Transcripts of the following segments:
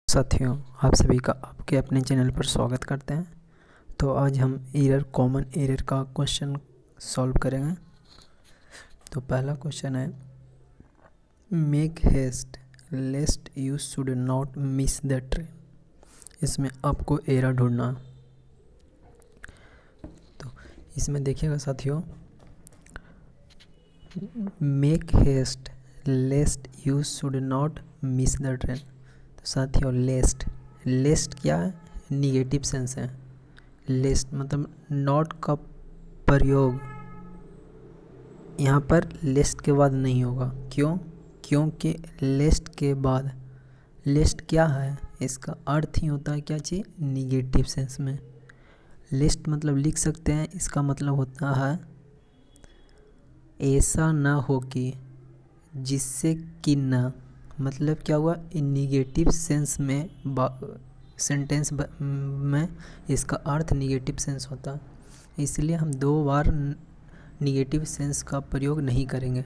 साथियों, आप सभी का आपके अपने चैनल पर स्वागत करते हैं। तो आज हम कॉमन एरर का क्वेश्चन सॉल्व करेंगे। तो पहला क्वेश्चन है, make haste lest you should not miss the train. इसमें आपको एरर ढूंढना। तो इसमें देखिएगा साथियों, make haste lest you should not miss the train. तो साथियों, लेस्ट क्या है? निगेटिव सेंस है। लेस्ट मतलब नॉट का प्रयोग यहाँ पर लेस्ट के बाद नहीं होगा। क्यों? क्योंकि लेस्ट क्या है? इसका अर्थ ही होता है क्या चीज़? निगेटिव सेंस में। लेस्ट मतलब लिख सकते हैं, इसका मतलब होता है ऐसा ना हो कि, जिससे कि ना। मतलब क्या हुआ? निगेटिव सेंस में सेंटेंस में इसका अर्थ निगेटिव सेंस होता है, इसलिए हम दो बार निगेटिव सेंस का प्रयोग नहीं करेंगे।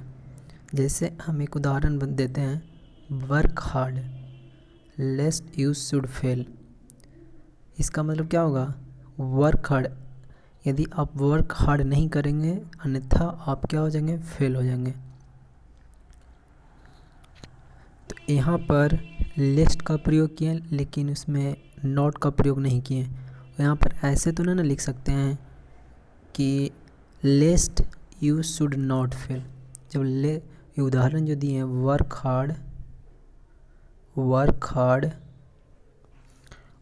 जैसे हम एक उदाहरण देते हैं, work hard लेस्ट you should fail. इसका मतलब क्या होगा? वर्क हार्ड, यदि आप वर्क हार्ड नहीं करेंगे अन्यथा आप क्या हो जाएंगे? फेल हो जाएंगे। तो यहाँ पर लेस्ट का प्रयोग किए लेकिन उसमें नॉट का प्रयोग नहीं किए। यहाँ पर ऐसे तो ना लिख सकते हैं कि लेस्ट यू शुड नॉट फेल। जब ये उदाहरण जो दिए हैं, वर्क हार्ड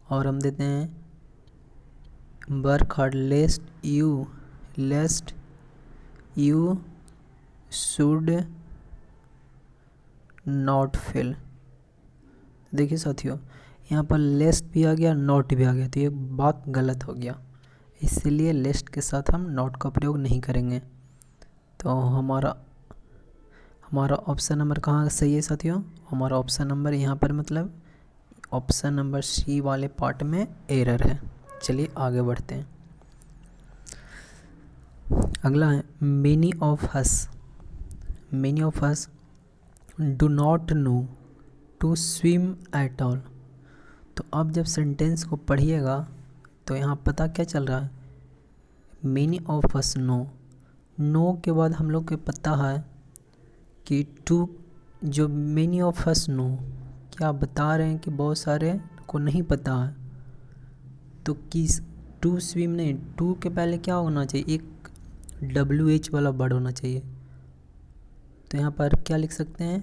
और हम देते हैं work hard लेस्ट you should not fail. देखिए साथियों, यहाँ पर लेस्ट भी आ गया, नॉट भी आ गया, तो ये बात गलत हो गया। इसलिए लेस्ट के साथ हम नॉट का प्रयोग नहीं करेंगे। तो हमारा ऑप्शन नंबर कहाँ सही है साथियों? हमारा ऑप्शन नंबर यहाँ पर मतलब ऑप्शन नंबर सी वाले पार्ट में एरर है। चलिए आगे बढ़ते हैं। अगला है, many of us do not know to swim at all. तो अब जब सेंटेंस को पढ़िएगा तो यहाँ पता क्या चल रहा है? मेनी ऑफ अस नो के बाद हम लोग को पता है कि टू, जो मेनी ऑफ अस नो क्या बता रहे हैं कि बहुत सारे को नहीं पता है। तो किस टू स्विम नहीं, टू के पहले क्या होना चाहिए? एक WH वाला वर्ड होना चाहिए। तो यहाँ पर क्या लिख सकते हैं?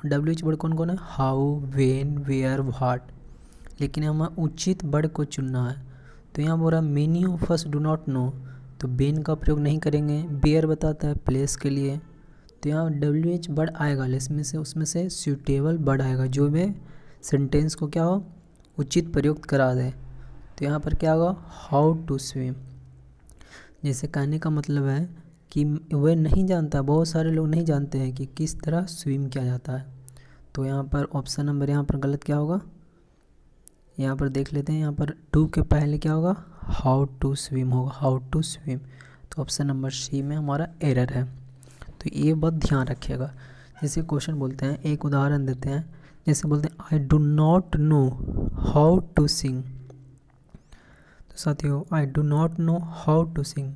WH वर्ड कौन कौन है? How, when, where, what. लेकिन हमें उचित वर्ड को चुनना है। तो यहाँ बोल रहा many of us do not no, तो बेन का प्रयोग नहीं करेंगे। बेयर बताता है प्लेस के लिए, तो यहाँ WH वर्ड आएगा, उसमें से सूटेबल वर्ड आएगा जो में सेंटेंस को क्या हो? उचित प्रयोग करा दे। तो यहाँ पर क्या होगा? How to swim. जैसे कहने का मतलब है कि वह नहीं जानता, बहुत सारे लोग नहीं जानते हैं कि किस तरह स्विम किया जाता है। तो यहाँ पर ऑप्शन नंबर यहाँ पर गलत क्या होगा? यहाँ पर देख लेते हैं, यहाँ पर टू के पहले क्या होगा? हाउ टू स्विम होगा, हाउ टू स्विम। तो ऑप्शन नंबर सी में हमारा एरर है। तो ये बात ध्यान रखिएगा। जैसे क्वेश्चन बोलते हैं, एक उदाहरण देते हैं, जैसे बोलते हैं I do not know how to sing. तो साथियों, I do not know how to sing,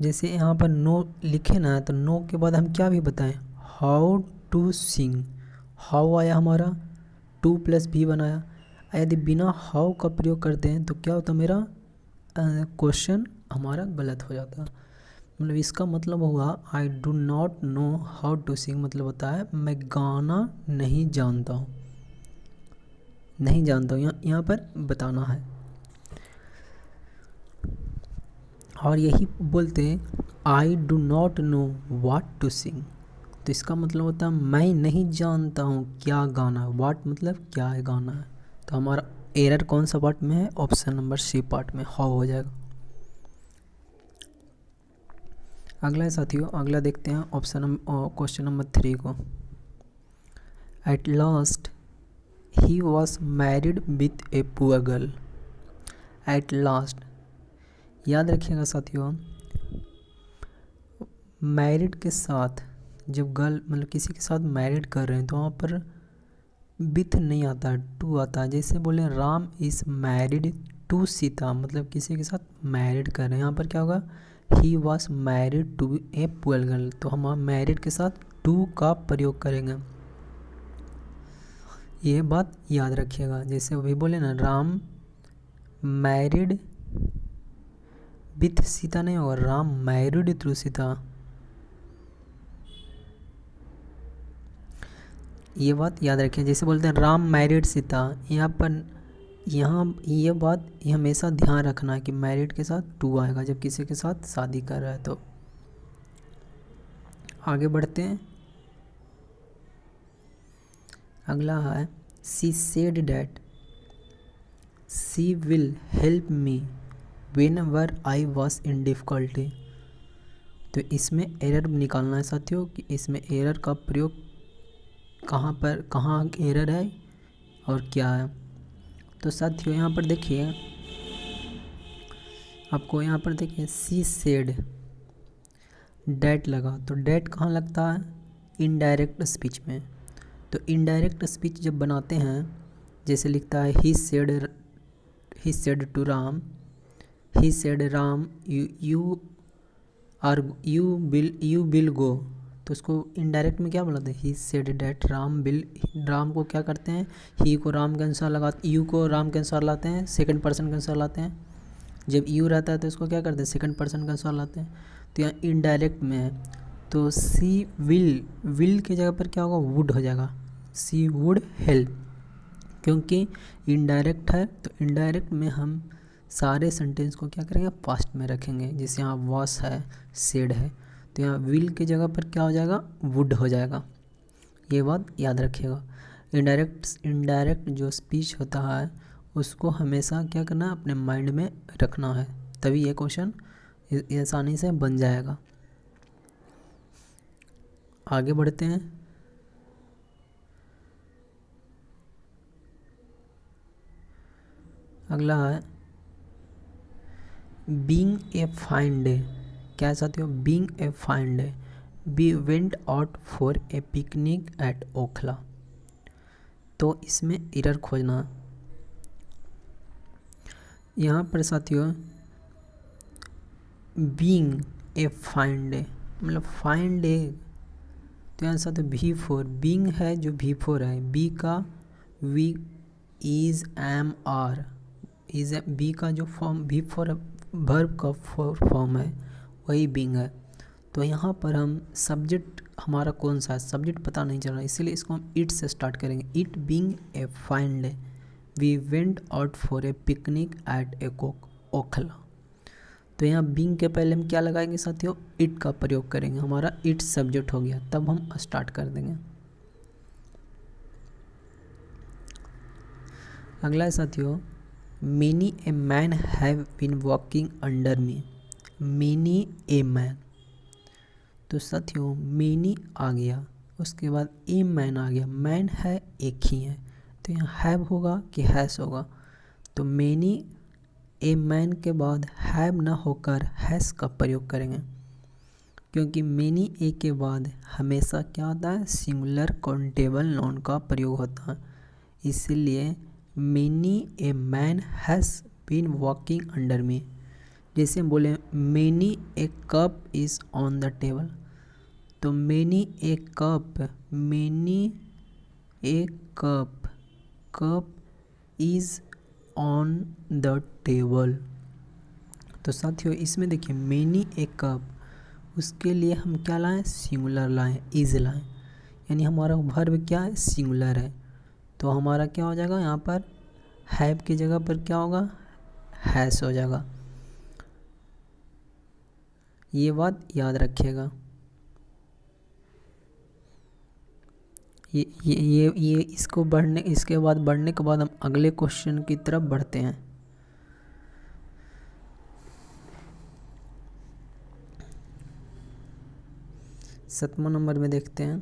जैसे यहाँ पर नो लिखे ना, तो नो के बाद हम क्या भी बताएं? How to Singh. हाउ आया हमारा, टू प्लस भी बनाया। यदि बिना हाउ का प्रयोग करते हैं तो क्या होता? मेरा क्वेश्चन हमारा गलत हो जाता। मतलब इसका मतलब हुआ I do not know how to sing, मतलब होता है मैं गाना नहीं जानता हूँ। यहाँ पर बताना है। और यही बोलते हैं I do not know what to sing, तो इसका मतलब होता है मैं नहीं जानता हूँ क्या गाना है। व्हाट मतलब क्या है, गाना है। तो हमारा एरर कौन सा पार्ट में है? ऑप्शन नंबर सी पार्ट में, हाउ हो जाएगा। अगला है साथियों, अगला देखते हैं क्वेश्चन नंबर 3 को। At last he was married with A poor girl. At last, याद रखिएगा साथियों, मैरिड के साथ जब गर्ल मतलब किसी के साथ मैरिड कर रहे हैं तो वहाँ पर विथ नहीं आता, टू आता है। जैसे बोले Ram is married to Sita, मतलब किसी के साथ मैरिड कर रहे हैं। यहाँ पर क्या होगा, he was married to a poor girl, तो हम मैरिड के साथ टू का प्रयोग करेंगे। ये बात याद रखिएगा। जैसे अभी बोले ना, राम मैरिड विथ सीता नहीं होगा, राम मैरिड थ्रू सीता। ये बात याद रखिए। जैसे बोलते हैं राम मैरिड सीता, यहाँ ये बात ये हमेशा ध्यान रखना है कि मैरिड के साथ टू आएगा जब किसी के साथ शादी कर रहा है। तो आगे बढ़ते हैं। अगला है she said that she will help me whenever I was in difficulty. तो इसमें एरर निकालना है साथियों कि इसमें एरर का प्रयोग कहाँ एरर है और क्या है। तो साथियों यहाँ पर देखिए, आपको यहाँ पर देखिए शी सेड डैट लगा, तो डैट कहाँ लगता है, इनडायरेक्ट स्पीच में। तो इनडायरेक्ट स्पीच जब बनाते हैं, जैसे लिखता है he said to Ram, he said Ram you will go, तो उसको इनडायरेक्ट में क्या बोलते हैं, ही सेड डैट राम को क्या करते हैं, ही को राम के अनुसार लगाते, यू को राम के अनुसार लाते हैं, सेकंड पर्सन के अनुसार लाते हैं। जब यू रहता है तो इसको क्या करते हैं, सेकंड पर्सन के अनुसार लाते हैं। तो यहाँ इनडायरेक्ट में है, तो सी विल की जगह पर क्या होगा, वुड हो जाएगा, सी वुड हेल्प। क्योंकि इनडायरेक्ट है तो इनडायरेक्ट में हम सारे सेंटेंस को क्या करेंगे, पास्ट में रखेंगे। जैसे यहाँ वॉस है, सेड है, तो यहाँ विल की जगह पर क्या हो जाएगा, वुड हो जाएगा। ये बात याद रखिएगा। इनडायरेक्ट जो स्पीच होता है उसको हमेशा क्या करना है, अपने माइंड में रखना है, तभी ये क्वेश्चन आसानी से बन जाएगा। आगे बढ़ते हैं। अगला है बीइंग ए फाइन डे। क्या है साथियों, being a fine day we went out for a picnic at Okhla. तो इसमें एरर खोजना। यहाँ पर साथियों बीइंग ए फाइन डे मतलब फाइन डे, तो यहाँ साथियों V4 बीइंग है, जो V4 है, बी का V is am are is be का जो फॉर्म V4 वर्ब का फॉर्म है वही बीइंग है। तो यहाँ पर हम सब्जेक्ट हमारा कौन सा है, सब्जेक्ट पता नहीं चल रहा, इसीलिए इसको हम इट से स्टार्ट करेंगे। It being a fine day we went out for a picnic at a Okhla. तो यहाँ बीइंग के पहले हम क्या लगाएंगे साथियों, इट का प्रयोग करेंगे, हमारा इट सब्जेक्ट हो गया, तब हम स्टार्ट कर देंगे। अगला है साथियों many a man have been walking under me. Many a man, तो साथियों मेनी आ गया, उसके बाद ए मैन आ गया, मैन है एक ही है, तो यहाँ हैव होगा कि हैस होगा। तो मेनी ए मैन के बाद हैव ना होकर हैस का प्रयोग करेंगे, क्योंकि मेनी ए के बाद हमेशा क्या होता है, सिंगुलर काउंटेबल नाउन का प्रयोग होता है। इसलिए many a man has been walking under me. जैसे हम बोले many a cup is on the table, तो many a cup, many a cup is on the table. तो साथियों इसमें देखिए मेनी ए कप, उसके लिए हम क्या लाएं, सिंगुलर लाएं, इज़ लाएं, यानी हमारा वर्ब क्या है, सिंगुलर है। तो हमारा क्या हो जाएगा, यहाँ पर हैव की जगह पर क्या होगा, हैस हो जाएगा। ये बात याद रखिएगा। ये इसके बाद बढ़ने के बाद हम अगले क्वेश्चन की तरफ बढ़ते हैं। सातवां नंबर में देखते हैं,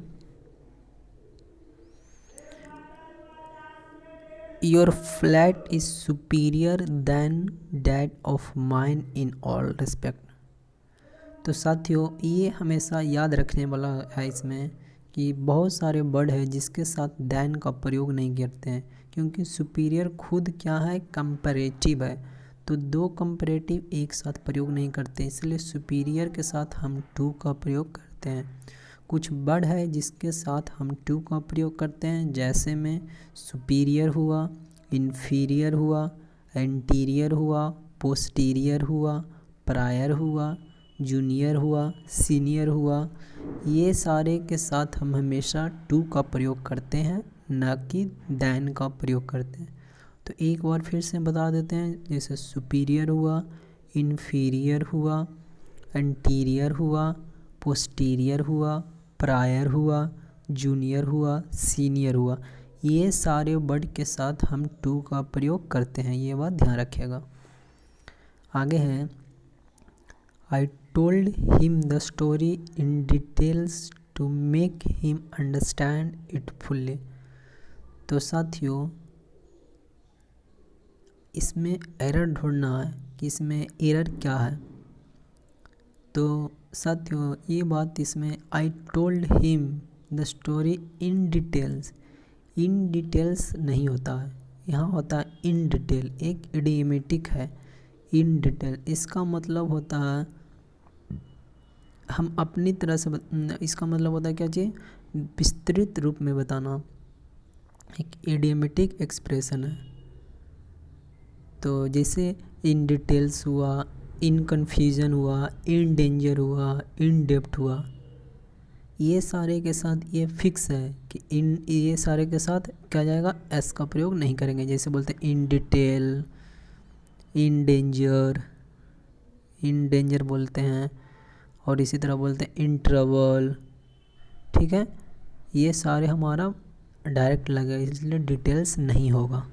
your flat is superior then that of mine in all respect. तो साथियों ये हमेशा याद रखने वाला है इसमें कि बहुत सारे वर्ड है जिसके साथ दैन का प्रयोग नहीं करते हैं, क्योंकि सुपीरियर खुद क्या है, कंपैरेटिव है। तो दो कंपैरेटिव एक साथ प्रयोग नहीं करते, इसलिए सुपीरियर के साथ हम टू का प्रयोग करते हैं। कुछ वर्ड है जिसके साथ हम टू का प्रयोग करते हैं, जैसे में सुपीरियर हुआ, इन्फीरियर हुआ, एंटीरियर हुआ, पोस्टीरियर हुआ, प्रायर हुआ, जूनियर हुआ, सीनियर हुआ। ये सारे के साथ हम हमेशा टू का प्रयोग करते हैं, ना कि दैन का प्रयोग करते हैं। तो एक बार फिर से बता देते हैं, जैसे सुपीरियर हुआ, इन्फीरियर हुआ, एंटीरियर हुआ, पोस्टीरियर हुआ, प्रायर हुआ, जूनियर हुआ, सीनियर हुआ। ये सारे वर्ड के साथ हम टू का प्रयोग करते हैं, ये बात ध्यान रखिएगा। आगे है, I told him the story in details to make him understand it fully. तो साथियों, इसमें एरर ढूंढना है कि इसमें एरर क्या है। तो साथियों, ये बात इसमें आई told him the story in details, in details नहीं होता है, यहाँ होता है इन डिटेल। एक इडियमेटिक है इन डिटेल, इसका मतलब होता है हम अपनी तरह से इसका मतलब होता है क्या जी, विस्तृत रूप में बताना। एक इडियमेटिक एक्सप्रेशन है। तो जैसे इन डिटेल्स हुआ, इन कन्फ्यूज़न हुआ, इन डेंजर हुआ, इन डेप्थ हुआ, ये सारे के साथ ये फिक्स है कि इन ये सारे के साथ क्या जाएगा, एस का प्रयोग नहीं करेंगे। जैसे बोलते हैं इन डिटेल, इन डेंजर बोलते हैं, और इसी तरह बोलते हैं इन ट्रबल। ठीक है, ये सारे हमारा डायरेक्ट लगे, इसलिए डिटेल्स नहीं होगा।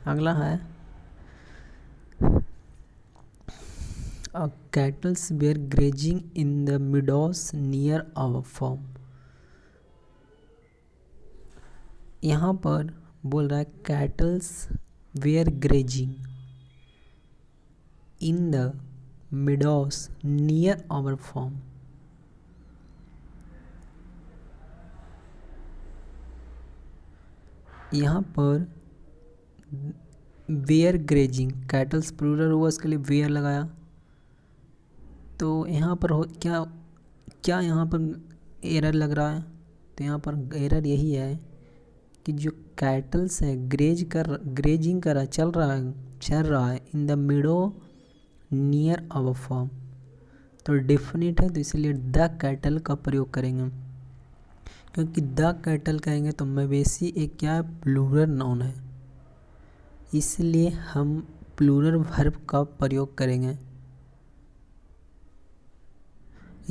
अगला है, cattles were grazing in the meadows near our farm. यहाँ पर बोल रहा है cattles were grazing in the meadows near our farm. यहाँ पर वेयर ग्रेजिंग, कैटल्स प्लूरल हुआ, इसके लिए वेयर लगाया। तो यहाँ पर क्या क्या यहाँ पर एरर लग रहा है। तो यहाँ पर एरर यही है कि जो कैटल्स है ग्रेजिंग कर रहा है, चल रहा है in the meadow near our farm. तो डेफिनेट है, तो इसलिए द कैटल का प्रयोग करेंगे, क्योंकि द कैटल कहेंगे तो मवेशी एक क्या है, प्लूरल नाउन है, इसलिए हम प्लूरल वर्ब का प्रयोग करेंगे।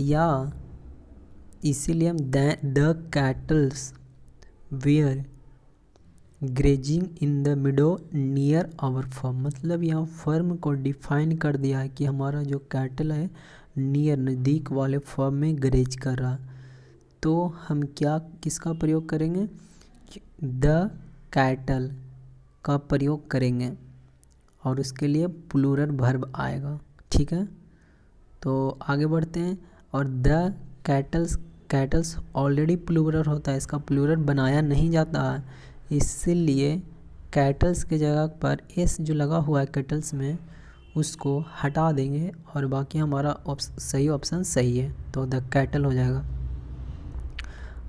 या इसीलिए हम the cattles were grazing in the meadow near our farm, मतलब यहाँ फर्म को डिफाइन कर दिया है कि हमारा जो कैटल है नियर नज़दीक वाले फार्म में ग्रेज कर रहा। तो हम क्या किसका प्रयोग करेंगे, द कैटल का प्रयोग करेंगे, और उसके लिए प्लूरल वर्ब आएगा। ठीक है, तो आगे बढ़ते हैं। और द कैटल्स ऑलरेडी प्लूरल होता है, इसका प्लूरल बनाया नहीं जाता है, इसलिए कैटल्स के जगह पर एस जो लगा हुआ है कैटल्स में, उसको हटा देंगे, और बाकी हमारा सही ऑप्शन सही है, तो द कैटल हो जाएगा।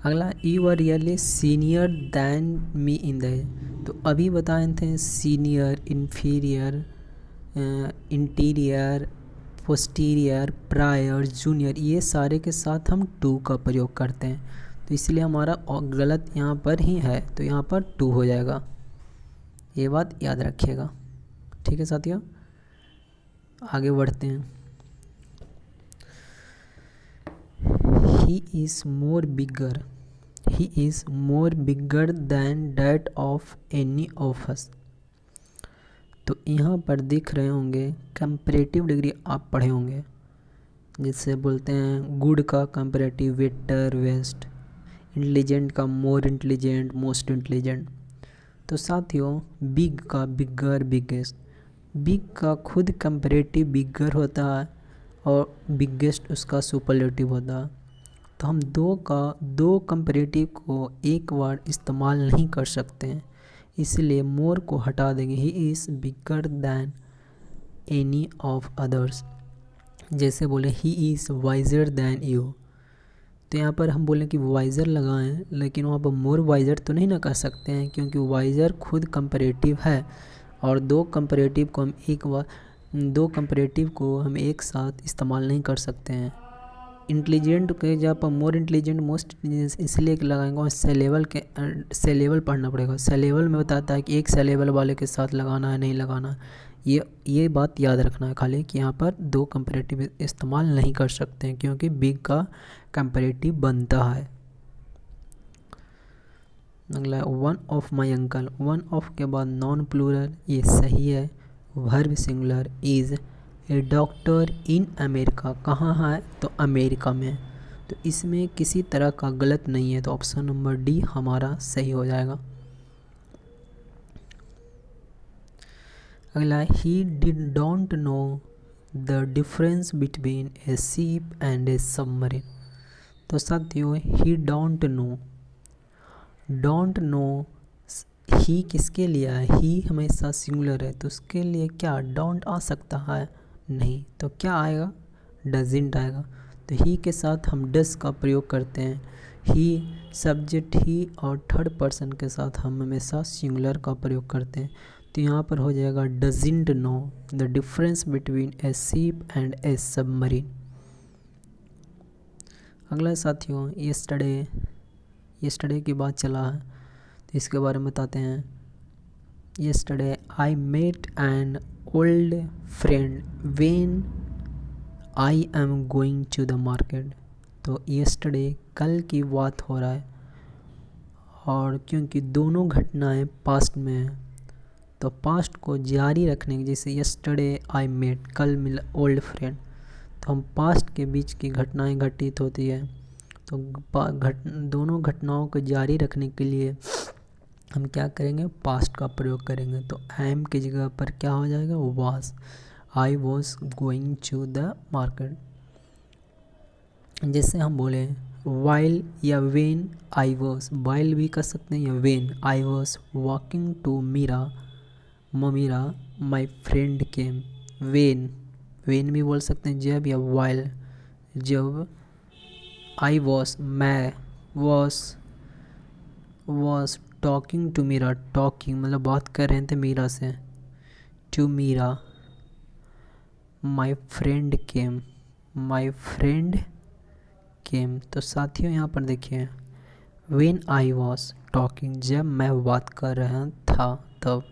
अगला, you are really senior than me in the. तो अभी बताए थे senior, inferior, interior, posterior, prior, junior, ये सारे के साथ हम टू का प्रयोग करते हैं। तो इसलिए हमारा गलत यहाँ पर ही है, तो यहाँ पर टू हो जाएगा, ये बात याद रखिएगा। ठीक है साथियों, आगे बढ़ते हैं। He is more bigger than that of any of us. तो यहाँ पर दिख रहे होंगे कंपैरेटिव डिग्री आप पढ़े होंगे, जिससे बोलते हैं गुड का कंपैरेटिव बेटर वेस्ट, इंटेलिजेंट का मोर इंटेलिजेंट मोस्ट इंटेलिजेंट। तो साथियों, बिग का बिगर बिगेस्ट, बिग का खुद कंपैरेटिव बिगर होता है और बिगेस्ट उसका सुपरलेटिव होता है। तो हम दो कंपैरेटिव को एक बार इस्तेमाल नहीं कर सकते हैं, इसलिए मोर को हटा देंगे। He is bigger than any of others. जैसे बोले he is wiser than you, तो यहाँ पर हम बोलें कि वाइज़र लगाएं, लेकिन वहाँ पर मोर वाइज़र तो नहीं ना कर सकते हैं, क्योंकि वाइज़र खुद कंपैरेटिव है और दो कंपैरेटिव को हम एक साथ इस्तेमाल नहीं कर सकते हैं। इंटेलिजेंट के जहाँ पर मोर इंटेलिजेंट मोस्ट इसलिए लगाएंगे, और सेलेबल पढ़ना पड़ेगा। सेलेबल में बताता है कि एक सेलेबल वाले के साथ लगाना है नहीं लगाना। ये बात याद रखना है खाली कि यहाँ पर दो कंपैरेटिव इस्तेमाल नहीं कर सकते हैं, क्योंकि बिग का कंपैरेटिव बनता है। अगला one of my uncle. One of के बाद नॉन प्लूरल, ये सही है। Verb singular is a doctor in America. कहाँ है? तो अमेरिका में। तो इसमें किसी तरह का गलत नहीं है, तो ऑप्शन नंबर डी हमारा सही हो जाएगा। अगला he did don't know the difference between A ship and A submarine. तो साथियों ही डोंट नो ही किसके लिए है? ही हमेशा सिंगुलर है, तो उसके लिए क्या डोंट आ सकता है? नहीं। तो क्या आएगा? डजंट आएगा। तो ही के साथ हम डस का प्रयोग करते हैं। ही सब्जेक्ट ही और थर्ड पर्सन के साथ हम हमेशा सिंगुलर का प्रयोग करते हैं। तो यहाँ पर हो जाएगा doesn't know the difference between A ship and A submarine. अगला साथियों यस्टरडे की बात चला है, तो इसके बारे में बताते हैं। Yesterday I met an old friend when I am going to the market. तो यस्टरडे कल की बात हो रहा है, और क्योंकि दोनों घटनाएं पास्ट में हैं, तो पास्ट को जारी रखने के, जैसे यस्टरडे आई मेट, कल मिला ओल्ड फ्रेंड, तो हम पास्ट के बीच की घटनाएं घटित होती है, तो दोनों घटनाओं को जारी रखने के लिए हम क्या करेंगे? पास्ट का प्रयोग करेंगे। तो एम की जगह पर क्या हो जाएगा? Was. I was going to the market. जैसे हम बोले वाइल या वेन आई वॉज, वाइल भी कर सकते हैं या when I was walking to Meera my friend came. When भी बोल सकते हैं जब, या वाइल जब। आई वॉज, मैं, was talking to Meera, talking मतलब बात कर रहे थे मीरा से, to Meera. My friend came. तो साथियों यहाँ पर देखिए व्हेन आई वॉज टॉकिंग, जब मैं बात कर रहा था तब।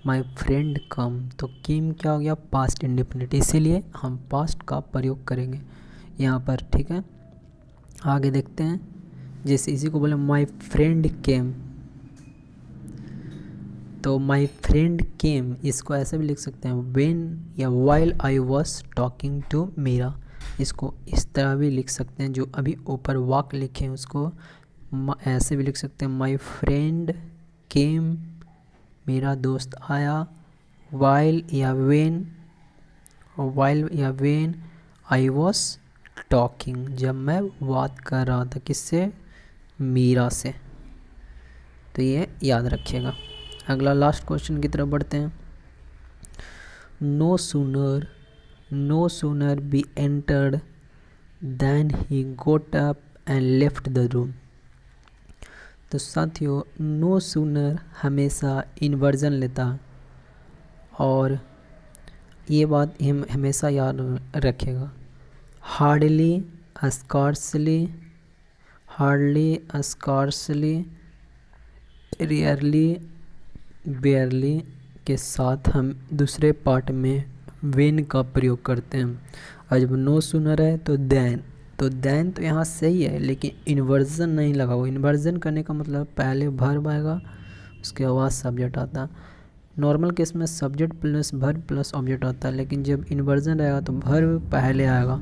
माई फ्रेंड कम, तो केम क्या हो गया? पास्ट इंडिपेंडेंट, इसीलिए हम पास्ट का प्रयोग करेंगे यहाँ पर। ठीक है, आगे देखते हैं। जैसे इसी को बोले माई फ्रेंड केम, तो माई फ्रेंड केम इसको ऐसे भी लिख सकते हैं व्हेन या while I was talking to Meera. इसको इस तरह भी लिख सकते हैं, जो अभी ऊपर वाक्य लिखे हैं उसको ऐसे भी लिख सकते हैं। माई फ्रेंड केम, मेरा दोस्त आया। वाइल या वेन आई वॉज टॉकिंग, जब मैं बात कर रहा था किससे? मीरा से। तो ये याद रखिएगा। अगला लास्ट क्वेश्चन की तरफ बढ़ते हैं। No sooner be entered then he got up and left the room. तो साथियों नो सूनर हमेशा इन्वर्जन लेता, और ये बात हम हमेशा याद रखेगा। हार्डली, स्कार्सली, रेयरली, बेयरली के साथ हम दूसरे पार्ट में वेन का प्रयोग करते हैं। और जब नो सूनर है तो देन तो यहाँ सही है, लेकिन इन्वर्जन नहीं लगा हुआ। इन्वर्जन करने का मतलब पहले वर्ब आएगा, उसके बाद सब्जेक्ट आता है। नॉर्मल केस में subject plus verb plus object आता है, लेकिन जब इन्वर्जन रहेगा तो वर्ब पहले आएगा।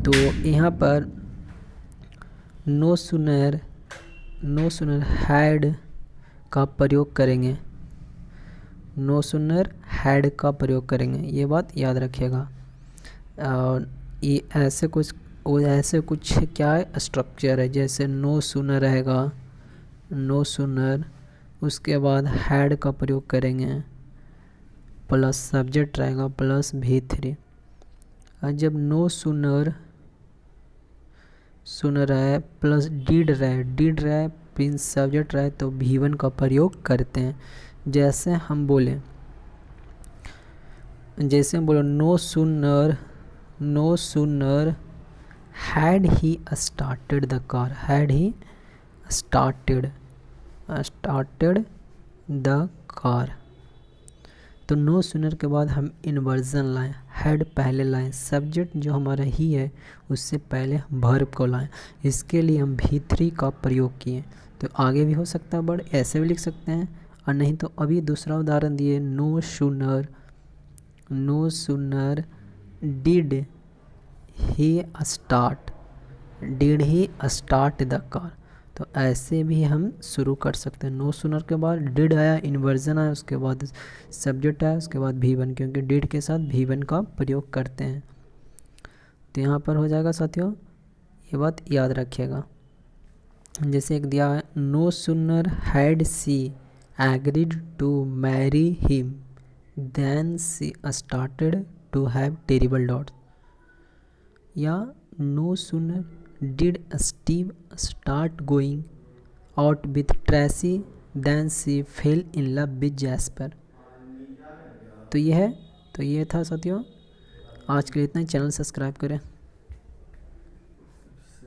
तो यहाँ पर नो सूनर हैड का प्रयोग करेंगे, नो सूनर हैड का प्रयोग करेंगे, ये बात याद रखिएगा। और ये ऐसे कुछ वो ऐसे कुछ क्या है स्ट्रक्चर है, जैसे नो सूनर रहेगा, नो सूनर, उसके बाद हैड का प्रयोग करेंगे, प्लस सब्जेक्ट रहेगा प्लस V3। और जब नो सूनर है प्लस डिड रहे प्रिंस सब्जेक्ट रहे तो V1 का प्रयोग करते हैं। जैसे हम बोले no sooner had he started the car, तो नो सूनर के बाद हम इन्वर्जन लाएं, हैड पहले लाएं, सब्जेक्ट जो हमारा ही है उससे पहले वर्ब को लाएं। इसके लिए हम V3 का प्रयोग किए। तो आगे भी हो सकता है वर्ड ऐसे भी लिख सकते हैं, और नहीं तो अभी दूसरा उदाहरण दिए, no sooner did he start the car. तो ऐसे भी हम शुरू कर सकते हैं। नो सूनर के बाद डिड आया, इन्वर्जन आया, उसके बाद सब्जेक्ट आया, उसके बाद V1, क्योंकि डिड के साथ V1 का प्रयोग करते हैं। तो यहाँ पर हो जाएगा साथियों, ये बात याद रखिएगा। जैसे एक दिया है, no sooner had she agreed to marry him then she started to have terrible doubts, या no sooner did Steve start going out with Tracy then she fell in love with Jasper. तो ये था साथियों, आज के लिए इतना ही। Channel subscribe करें।